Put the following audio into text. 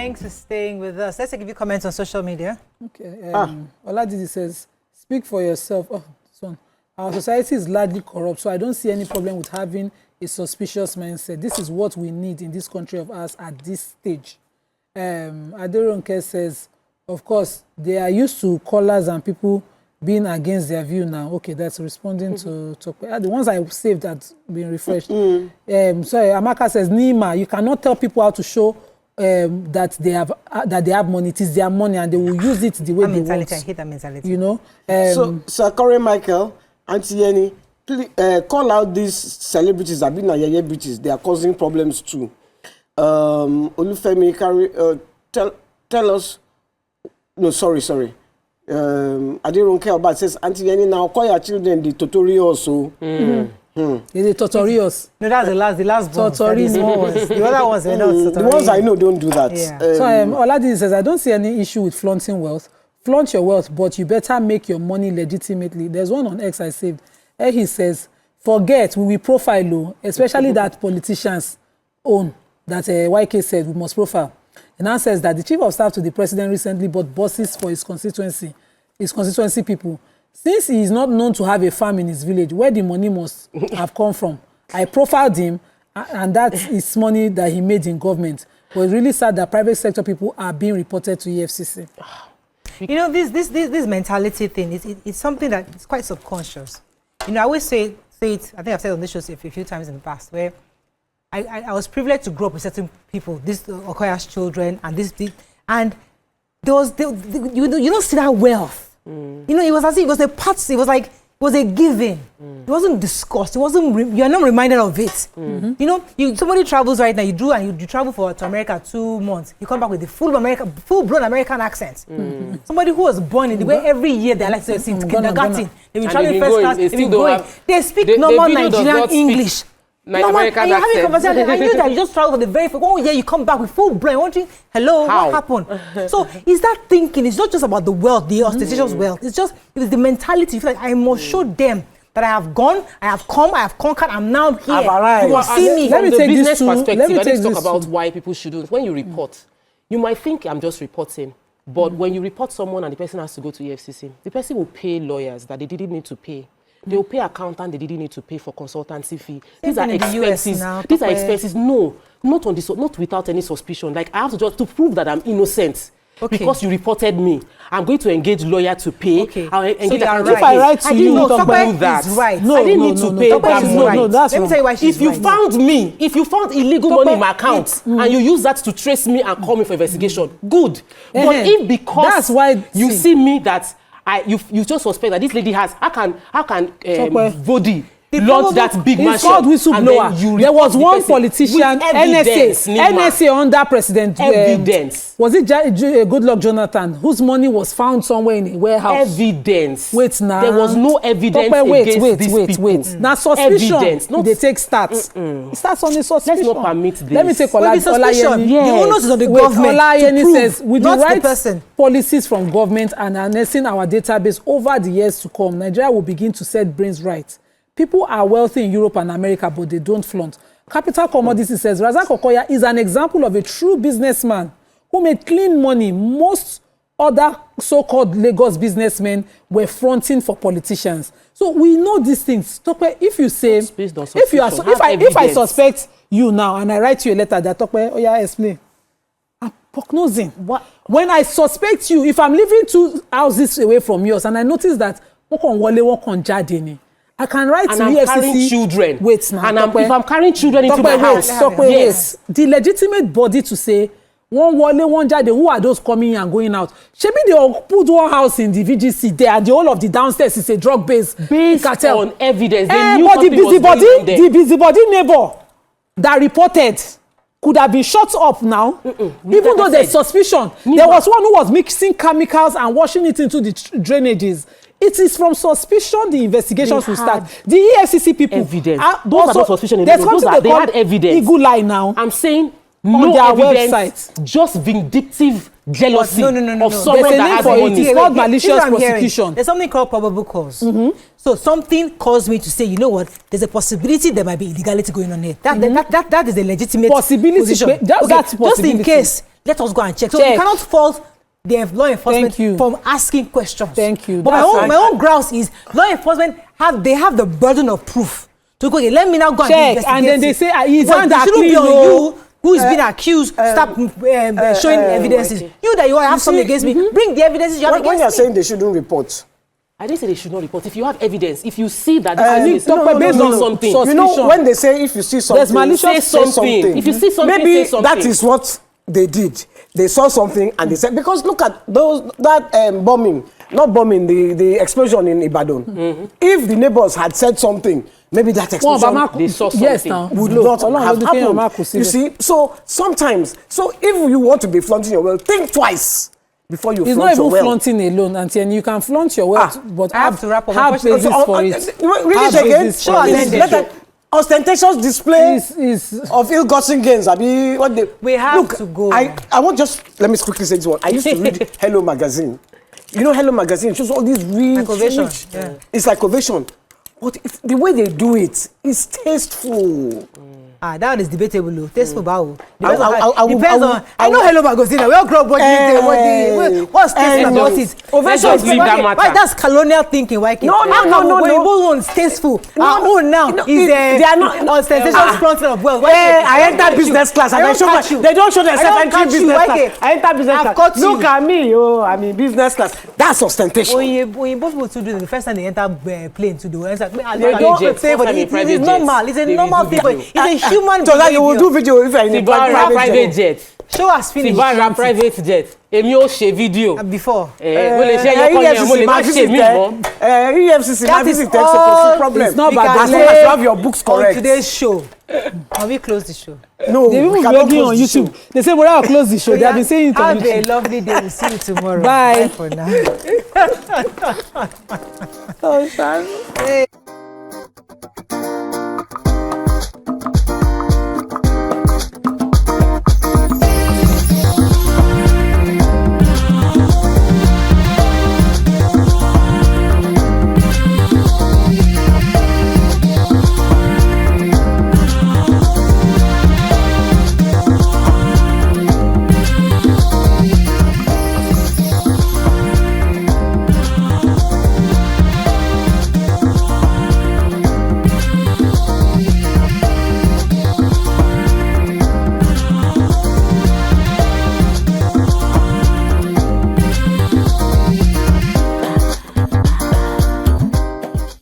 Thanks for staying with us. Let's give you comments on social media. Okay. Oladidi says, speak for yourself. Oh, this one. Our society is largely corrupt, so I don't see any problem with having a suspicious mindset. This is what we need in this country of ours at this stage. Aderonke says, of course, they are used to callers and people being against their view now. Okay, that's responding to Tope. The ones I saved that been refreshed. Sorry, Amaka says, Nima, you cannot tell people how to show that they have money. It is their money and they will use it the way they want. I hate that mentality. You know. So Corey Michael, Auntie Yenny, please call out these celebrities that have been Yeye bitches. They are causing problems too. Olufemi, tell us. No, sorry. I didn't care about says Auntie Yenny now call your children the tutorials. So. The tutorials. No, that's the last tutorials. The other ones are not. The ones I know don't do that. Yeah. Oladidi says, I don't see any issue with flaunting wealth. Flaunt your wealth, but you better make your money legitimately. There's one on X I saved. He says, forget, we will profile, especially that politicians own, that YK said we must profile. And now says that the chief of staff to the president recently bought buses for his constituency people. Since he is not known to have a farm in his village, where the money must have come from, I profiled him, and that is money that he made in government. But it's really sad that private sector people are being reported to EFCC. You know, this mentality thing, it's something that is quite subconscious. You know, I always say it, I think I've said on this show a few times in the past, where I was privileged to grow up with certain people, this Okoya's children, and and there was, you don't see that wealth. You know, it was as if it was a part, it was a giving. It wasn't discussed. It wasn't. You're not reminded of it. You know, somebody travels right now. You travel to America 2 months. You come back with the full-blown American accent. Somebody who was born in the way every year they like to see kindergarten. They've been traveling first class. They've been going. They speak normal Nigerian English. American accent. I knew that you just travel for the very first 1 year, you come back with full brain wondering, hello, what happened? So is that thinking? It's not just about the wealth, the ostentatious wealth. It's the mentality. You feel like I must show them that I have gone, I have come, I have conquered, I'm now here. I've arrived. You will see me. From the business perspective, let's talk about why people shouldn't. When you report, you might think I'm just reporting, but when you report someone and the person has to go to EFCC, the person will pay lawyers that they didn't need to pay. They will pay accountant they didn't need to pay for consultancy fee. These are expenses. These are expenses. No, not without any suspicion. Like I have to prove that I'm innocent. Okay. Because you reported me, I'm going to engage lawyer to pay. Okay. I'll engage so right. If I write to you, not talk about that. Right. No, I didn't need to pay that money. No, that's Let me tell you why she's right. If you found illegal money in my account and you use that to trace me and call me for investigation, good. But if because that's why you see me that you just suspect that this lady has how can Vodi launch that big mansion? It's called whistleblower. There was one politician, NSA under President. Evidence. Was it Goodluck Jonathan whose money was found somewhere in a warehouse? Evidence. Wait now. There was no evidence against these people. Wait. Now suspicion. Evidence. They take stats. It starts on the suspicion. Let's not permit this. Let me take Olayeni. The onus is on the government Olayeni to prove, says, with the right policies from government and harnessing our database over the years to come, Nigeria will begin to set brains right. People are wealthy in Europe and America, but they don't flaunt. Capital Commodities says Razak Okoya is an example of a true businessman who made clean money. Most other so-called Lagos businessmen were fronting for politicians. So we know these things. Tope, if you say, if I suspect you now and I write you a letter that Tope, explain. I'm prognosing. What? When I suspect you, if I'm living 2 houses away from yours and I notice that I can write and to I'm EFCC. Carrying children. Wait now. And if I'm carrying children into my house, yes, the legitimate body to say one wale, one jade, who are those coming in and going out? Maybe they put one house in the VGC there, and the whole of the downstairs is a drug-based cartel. On evidence. But the busybody neighbor that reported could have been shut up now, even though there's suspicion. There was one who was mixing chemicals and washing it into the drainages. It is from suspicion the investigations will start. The EFCC people evidence. Those are not suspicion. They had evidence. Eagle lie now. I'm saying on their evidence, website. Just vindictive jealousy no. of someone that has money. It's called malicious prosecution. There's something called probable cause. So something caused me to say, you know what? There's a possibility there might be illegality going on here. That is a legitimate possibility. Position. That's possibility. Just in case. let us go and check. So you cannot fault the law enforcement from asking questions. Thank you. But my own grouse is law enforcement have the burden of proof. So okay, let me now go and investigate. And then they say it's not that shouldn't be on you who is being accused. Stop showing evidences. You that you have something against me, bring the evidences you have against me. When you're saying they shouldn't report, I didn't say they should not report. If you have evidence, if you see that based on something, you know, when they say if you see something, say something. If you see something, maybe say something. that is what they did. They saw something and they said, because look at bombing, the explosion in Ibadan. If the neighbors had said something, maybe that explosion they saw something. would not have happened. You see, so sometimes, if you want to be flaunting your wealth, think twice before you flaunt your wealth. It's not even flaunting alone, Auntie. You can flaunt your wealth, but I have to wrap up. Have basis for it. Really, again? Ostentatious display of ill-gotten gains. We have to go. I want let me quickly say this one. I used to read Hello magazine. You know, Hello magazine shows all these rich. Yeah. It's like ovation. But the way they do it is tasteful. That one is debatable. Tasteful, bow. Depends on. I know Hello magazine. We all grow up watching what's tasteful about it. Ovation. Why that's colonial thinking? Why? No. When it's tasteful. Our own now is they are not ostentatious flaunting of wealth. I enter business class and they don't show themselves entering business class. I enter business class. Look at me, I'm in business class. That's ostentation. When both people to do the first time they enter plane to do, it's normal. It's a normal thing. It's a human so that you will do video if you're in a private jet. Show us finish. Private jet. Èmi ó ṣe video. Before. EFCC might visit text to problem. It's not bad. As long as you have your books correct. On today's show. Can we close the show? No, they will be blogging on YouTube. They say, well, I'll close the show. They have been saying it on YouTube. Have a lovely day. We'll see you tomorrow. Bye. Bye for now. Oh,